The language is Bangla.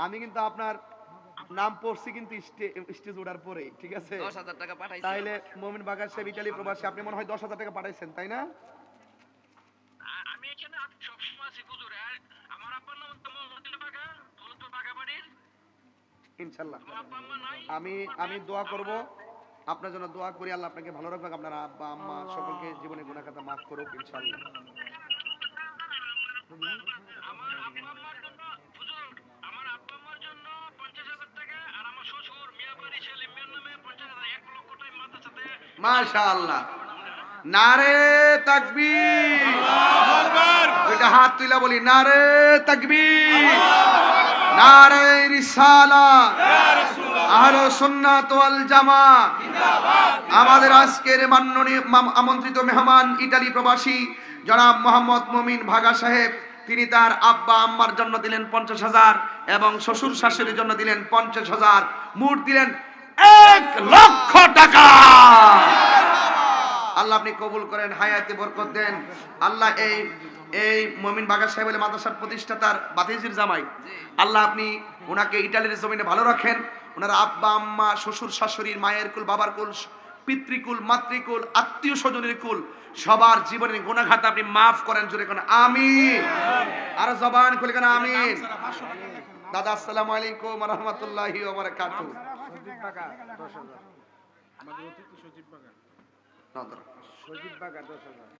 আমি কিন্তু আপনার নাম পড়ছি কিন্তু স্টেজ ওঠার পরে, ঠিক আছে? 10,000 টাকা পাঠাইছি। তাইলে মমিন বাগার সাহেব ইতালি প্রবাসী, আপনি মনে হয় 10,000 টাকা পাঠাইছেন, তাই না? আমি এখানে সবসময় আছি হুজুর। আর আমার আব্বার নাম তো মোহাম্মদ বাগা, দৌলতপুর বাগাবাড়ির। ইনশাআল্লাহ আমার আব্বা আম্মা নাই। আমি দোয়া করব, আপনার জন্য দোয়া করি, আল্লাহ আপনাকে ভালো রাখুক, আপনার আব্বা আম্মা সকলকে জীবনে গুনাহ খাতা মাফ করুক ইনশাআল্লাহ। আমার আব্বা আম্মার জন্য হুজুর, আমার আব্বা আম্মার জন্য 50,000 টাকা, আর আমার শ্বশুর মিয়াবাড়ি ছেলে মেয়ের নামে 50,000, 1 লক্ষ টাকা মাদ্রাসাতে। মাশাআল্লাহ, নারে তাকবীর, আল্লাহু আকবার। দুইটা হাত তুলে বলি নারে তাকবীর, নারে রিসালাত, ইয়া রাসূলুল্লাহ, আহলে সুন্নাত ওয়াল জামাত জিন্দাবাদ। আমাদের আজকের মাননীয় আমন্ত্রিত মেহমান ইতালি প্রবাসী জনাব মোহাম্মদ মমিন ভাগা সাহেব, তিনি তার আব্বা আম্মার জন্য দিলেন 50,000 এবং শ্বশুর শাশুড়ির জন্য দিলেন 50,000, মোট দিলেন 1 লক্ষ টাকা। আল্লাহ আপনি কবুল করেন, হায়াতে বরকত দেন। আল্লাহ এই মমিন বাগা সাহেব মাদ্রাসার প্রতিষ্ঠাতার বাতিজির জামাই, আল্লাহ আপনি ওনাকে ইটালির জমিনে ভালো রাখেন। ওনার আব্বা আম্মা শ্বশুর শাশুড়ির মায়ের কুল বাবার কুল পিতৃকুল মাতৃকুল আত্মীয় স্বজনের কুল সবার জীবনের গুনাহ খাতা আপনি মাফ করেন, জোরে কোন আমিন। আর জবান খুলে কেন আমিন। দাদা আসসালামু আলাইকুম ওয়া রাহমাতুল্লাহি ওয়া বারাকাতুহু। সজীব বাগা 10,000, আমাদের অতিথি সজীব বাগা, নজর সজীব বাগা 10,000।